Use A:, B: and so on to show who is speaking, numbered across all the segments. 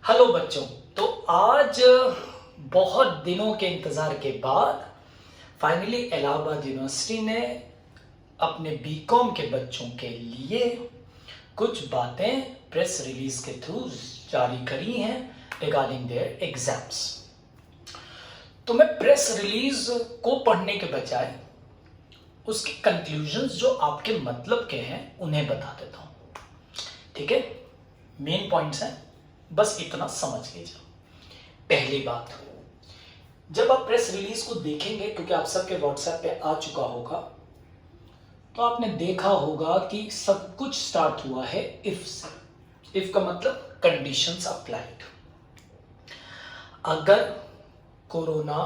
A: Hello बच्चों। तो आज बहुत दिनों के इंतज़ार के बाद फाइनली इलाहाबाद यूनिवर्सिटी ने अपने बीकॉम के बच्चों के लिए कुछ बातें प्रेस रिलीज के थ्रू जारी करी हैं रिगार्डिंग देयर एग्जाम्स। तो मैं प्रेस रिलीज को पढ़ने के बजाय उसके कंक्लूजन्स जो आपके मतलब के हैं उन्हें बता देता हूँ। ठीक है, मेन पॉइंट्स हैं, बस इतना समझ लीजिए। पहली बात, जब आप प्रेस रिलीज को देखेंगे, क्योंकि आप सबके व्हाट्सएप पे आ चुका होगा, तो आपने देखा होगा कि सब कुछ स्टार्ट हुआ है इफ से। इफ का मतलब कंडीशंस अप्लाइड। अगर कोरोना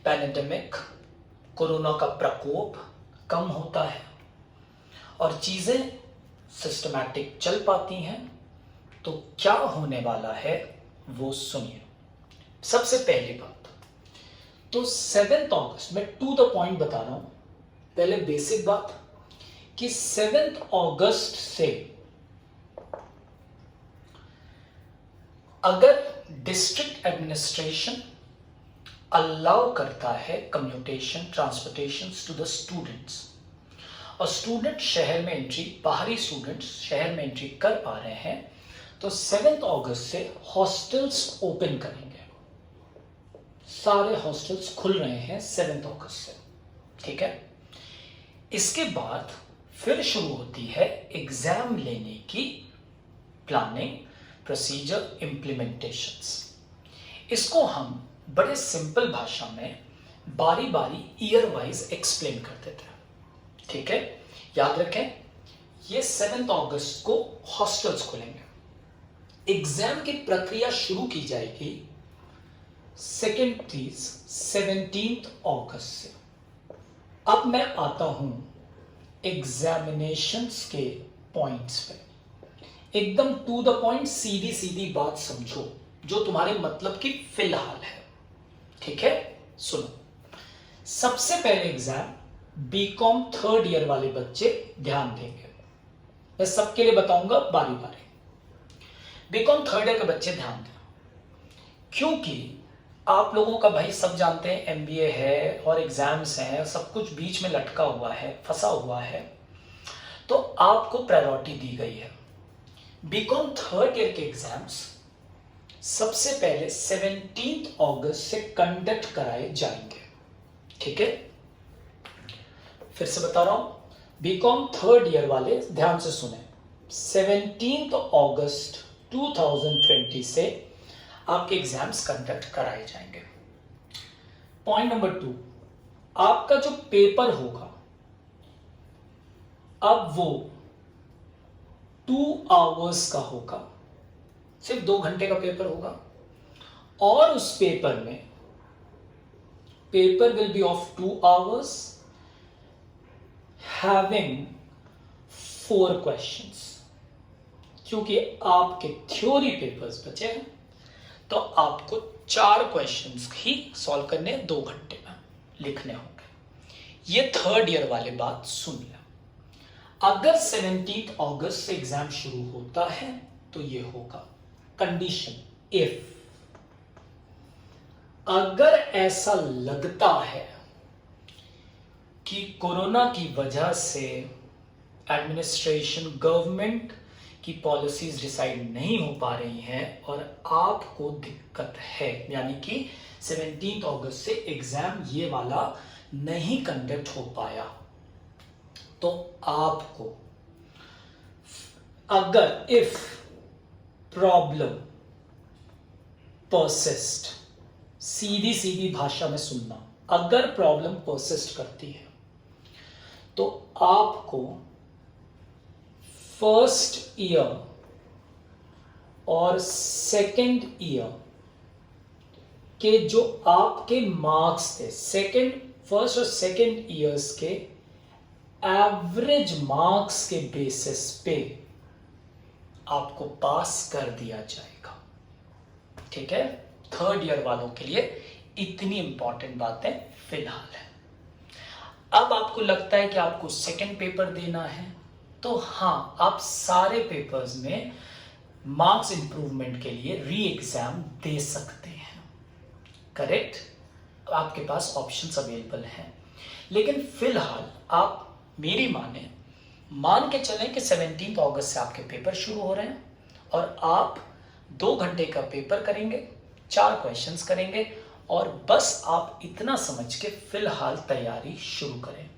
A: पैंडेमिक, कोरोना का प्रकोप कम होता है और चीजें सिस्टमैटिक चल पाती हैं, तो क्या होने वाला है वो सुनिए। सबसे पहली बात, तो 7 अगस्त में टू द पॉइंट बता रहा हूं। पहले बेसिक बात कि 7 अगस्त से अगर डिस्ट्रिक्ट एडमिनिस्ट्रेशन अलाउ करता है commutation transportation to the students, और स्टूडेंट शहर में एंट्री, बाहरी स्टूडेंट्स शहर में एंट्री कर पा रहे हैं, तो 7 अगस्त से हॉस्टल्स ओपन करेंगे। सारे हॉस्टल्स खुल रहे हैं 7 अगस्त से। ठीक है, इसके बाद फिर शुरू होती है एग्जाम लेने की प्लानिंग, प्रोसीजर, इंप्लीमेंटेशंस। इसको हम बड़े सिंपल भाषा में बारी बारी ईयर वाइज एक्सप्लेन कर देते हैं। ठीक है, याद रखें, ये 7 अगस्त को हॉस्टल्स खुलेंगे। एग्जाम की प्रक्रिया शुरू की जाएगी सेकेंड चीज 17 अगस्त से। अब मैं आता हूं एग्जामिनेशंस के पॉइंट्स पे। एकदम टू द पॉइंट, सीधी सीधी बात समझो जो तुम्हारे मतलब की फिलहाल है। ठीक है, सुनो। सबसे पहले एग्जाम बीकॉम 3rd ईयर वाले बच्चे ध्यान देंगे। मैं सबके लिए बताऊंगा बारी बारी। बीकॉम 3rd ईयर के बच्चे ध्यान दें, क्योंकि आप लोगों का भाई सब जानते हैं एमबीए है और एग्जाम्स हैं, सब कुछ बीच में लटका हुआ है, फंसा हुआ है, तो आपको प्रायोरिटी दी गई है। बीकॉम 3rd ईयर के एग्जाम्स सबसे पहले 17 अगस्त से कंडक्ट कराए जाएंगे। ठीक है, फिर से बता रहा हूं, बीकॉम 3rd ईयर वाले ध्यान से सुने। 17 अगस्त 2020 से आपके एग्जाम्स कंडक्ट कराए जाएंगे। पॉइंट नंबर 2, आपका जो पेपर होगा अब वो 2 आवर्स का होगा, सिर्फ 2 घंटे का पेपर होगा, और उस पेपर में paper will be of 2 hours having 4 questions. क्योंकि आपके थ्योरी पेपर्स बचे हैं, तो आपको 4 क्वेश्चंस ही सॉल्व करने 2 घंटे में लिखने होंगे। ये 3rd ईयर वाले बात सुन लें। अगर 17 अगस्त से एग्जाम शुरू होता है तो ये होगा कंडीशन इफ। अगर ऐसा लगता है कि कोरोना की वजह से एडमिनिस्ट्रेशन, गवर्नमेंट की पॉलिसीज डिसाइड नहीं हो पा रही हैं और आपको दिक्कत है, यानी कि 17 अगस्त से एग्जाम ये वाला नहीं कंडक्ट हो पाया, तो आपको, अगर इफ प्रॉब्लम परसिस्ट, सीधी सीधी भाषा में सुनना, अगर प्रॉब्लम परसिस्ट करती है तो आपको फर्स्ट ईयर और सेकेंड ईयर के जो आपके मार्क्स थे, फर्स्ट और सेकेंड ईयर्स के एवरेज मार्क्स के बेसिस पे आपको पास कर दिया जाएगा। ठीक है, 3rd ईयर वालों के लिए इतनी इंपॉर्टेंट बातें फिलहाल है। अब आपको लगता है कि आपको सेकेंड पेपर देना है, तो हाँ, आप सारे पेपर्स में मार्क्स इंप्रूवमेंट के लिए री एग्जाम दे सकते हैं। करेक्ट, आपके पास ऑप्शंस अवेलेबल हैं। लेकिन फिलहाल आप मेरी मान के चलें कि 17 अगस्त से आपके पेपर शुरू हो रहे हैं और आप 2 घंटे का पेपर करेंगे, 4 क्वेश्चंस करेंगे और बस आप इतना समझ के फिलहाल तैयारी शुरू करें।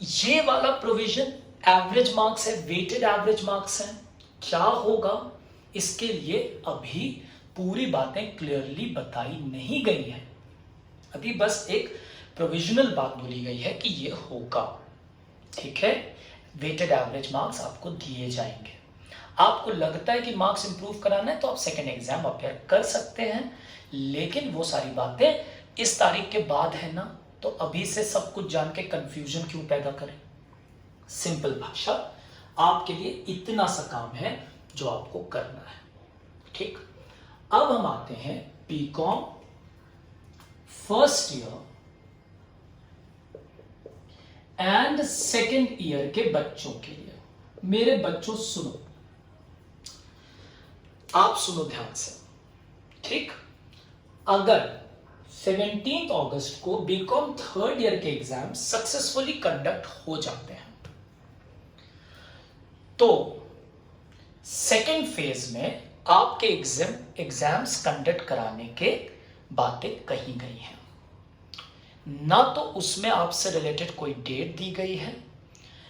A: ये वाला प्रोविजन एवरेज मार्क्स है, वेटेड एवरेज मार्क्स है। क्या होगा इसके लिए अभी पूरी बातें क्लियरली बताई नहीं गई हैं। अभी बस एक प्रोविजनल बात बोली गई है कि ये होगा। ठीक है, वेटेड एवरेज मार्क्स आपको दिए जाएंगे। आपको लगता है कि मार्क्स इंप्रूव कराना है तो आप सेकेंड एग्जाम अपेयर कर सकते हैं, लेकिन वो सारी बातें इस तारीख के बाद है ना, तो अभी से सब कुछ जान के कंफ्यूजन क्यों पैदा करें। सिंपल भाषा, आपके लिए इतना सा काम है जो आपको करना है। ठीक, अब हम आते हैं BCom first year and second year के बच्चों के लिए। मेरे बच्चों सुनो, आप सुनो ध्यान से। ठीक, अगर 17 अगस्त को बीकॉम थर्ड ईयर के एग्जाम सक्सेसफुली कंडक्ट हो जाते हैं तो सेकेंड फेज में आपके एग्जाम्स कंडक्ट कराने के बातें कही गई हैं। ना तो उसमें आपसे रिलेटेड कोई डेट दी गई है,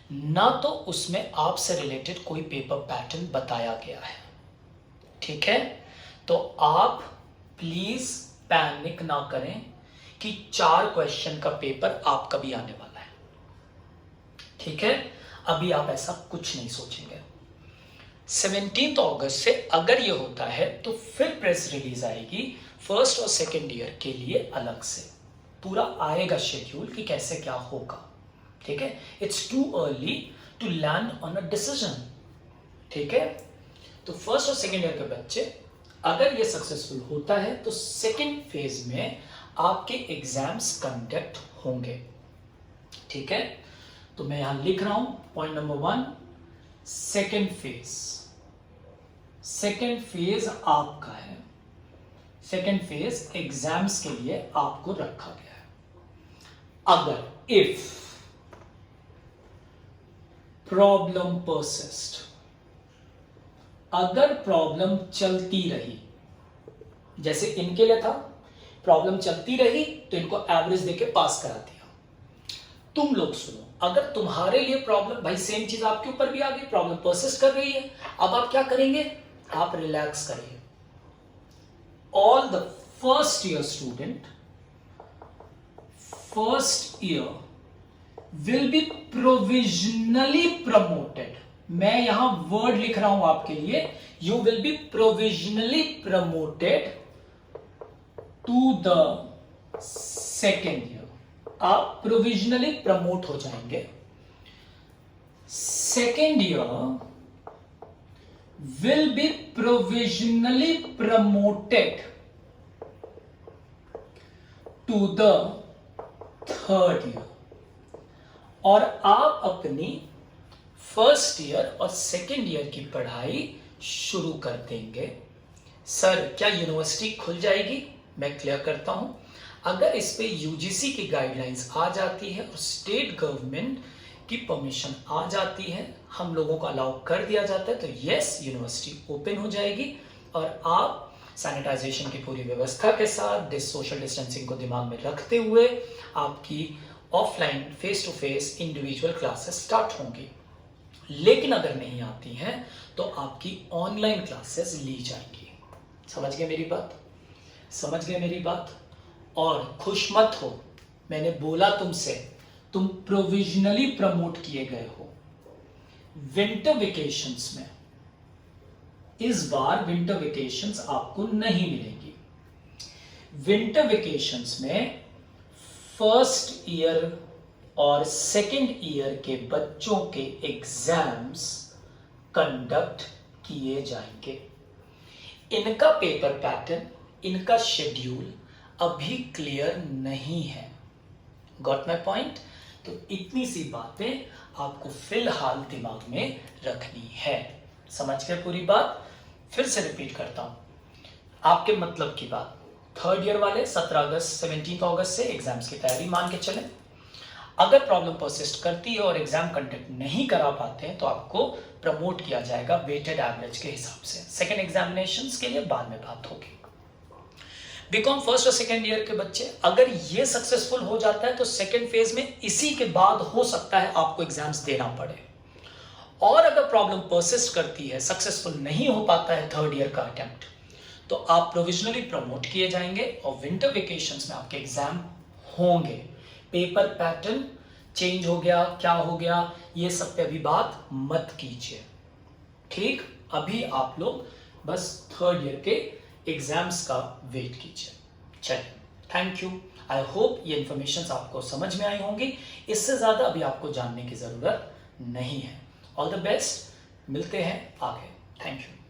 A: ना तो उसमें आपसे रिलेटेड कोई पेपर पैटर्न बताया गया है। ठीक है, तो आप प्लीज पैनिक ना करें कि 4 क्वेश्चन का पेपर आपका भी आने वाला है। ठीक है, अभी आप ऐसा कुछ नहीं सोचेंगे। 17 अगस्त से अगर ये होता है तो फिर प्रेस रिलीज आएगी फर्स्ट और सेकेंड ईयर के लिए अलग से, पूरा आएगा शेड्यूल कि कैसे क्या होगा। ठीक है, it's too early to land on a decision. ठीक है, तो फर्स्ट और सेकेंड ईयर के बच्चे अगर ये सक्सेसफुल होता है तो सेकेंड फेज में आपके एग्जाम्स कंडक्ट होंगे। ठीक है, तो मैं यहां लिख रहा हूं point number 1, second phase. Second phase आपका है, सेकेंड फेज एग्जाम्स के लिए आपको रखा गया है। अगर इफ प्रॉब्लम परसिस्ट, अगर प्रॉब्लम चलती रही, जैसे इनके लिए था, प्रॉब्लम चलती रही तो इनको एवरेज देके पास करा दिया। तुम लोग सुनो, अगर तुम्हारे लिए प्रॉब्लम, भाई सेम चीज आपके ऊपर भी आ गई, प्रॉब्लम परसिस्ट कर रही है, अब आप क्या करेंगे, आप रिलैक्स करिए। All the first year student, first year will be provisionally promoted. मैं यहां वर्ड लिख रहा हूं आपके लिए, you will be provisionally promoted to the second year. आप प्रोविजनली प्रमोट हो जाएंगे। Second year will be provisionally promoted to the third year. और आप अपनी फर्स्ट ईयर और सेकेंड ईयर की पढ़ाई शुरू कर देंगे। सर क्या यूनिवर्सिटी खुल जाएगी? मैं क्लियर करता हूं, अगर इस पे यूजीसी की गाइडलाइंस आ जाती है और स्टेट गवर्नमेंट की परमिशन आ जाती है, हम लोगों को अलाउ कर दिया जाता है, तो यस, यूनिवर्सिटी ओपन हो जाएगी और आप सैनिटाइजेशन की पूरी व्यवस्था के साथ, सोशल डिस्टेंसिंग को दिमाग में रखते हुए आपकी offline face to face individual classes start होंगी। लेकिन अगर नहीं आती हैं तो आपकी ऑनलाइन क्लासेस ली जाएंगी। समझ गए मेरी बात? समझ गए मेरी बात? और खुश मत हो, मैंने बोला तुमसे, तुम प्रोविजनली प्रमोट किए गए हो। विंटर वेकेशंस में इस बार विंटर वेकेशंस आपको नहीं मिलेंगी। विंटर वेकेशंस में फर्स्ट ईयर और सेकेंड ईयर के बच्चों के एग्जाम्स कंडक्ट किए जाएंगे। इनका पेपर पैटर्न, इनका शेड्यूल अभी क्लियर नहीं है। Got my point? तो इतनी सी बातें आपको फिलहाल दिमाग में रखनी है। समझ गए पूरी बात? फिर से रिपीट करता हूं आपके मतलब की बात। थर्ड ईयर वाले 17 अगस्त 17 अगस्त से एग्जाम्स की तैयारी मान के चलें। अगर प्रॉब्लम परसिस्ट करती है और एग्जाम कंडक्ट नहीं करा पाते हैं तो आपको प्रमोट किया जाएगा वेटेड एवरेज के हिसाब से। सेकेंड एग्जामिनेशंस के लिए बाद में बात होगी। बीकॉम फर्स्ट और सेकेंड ईयर के बच्चे अगर ये सक्सेसफुल हो जाता है तो सेकेंड फेज में इसी के बाद हो सकता है आपको एग्जाम्स देना पड़े। और अगर प्रॉब्लम परसिस्ट करती है, सक्सेसफुल नहीं हो पाता है थर्ड ईयर का अटेम्प्ट, तो आप प्रोविजनली प्रमोट किए जाएंगे और विंटर वेकेशंस में आपके एग्जाम होंगे। पेपर पैटर्न चेंज हो गया, क्या हो गया, ये सब पे अभी बात मत कीजिए, ठीक? अभी आप लोग बस थर्ड ईयर के एग्जाम्स का वेट कीजिए। चलिए, थैंक यू। आई होप ये इंफॉर्मेशन आपको समझ में आई होंगी। इससे ज्यादा अभी आपको जानने की जरूरत नहीं है। ऑल द बेस्ट, मिलते हैं आगे। Thank you.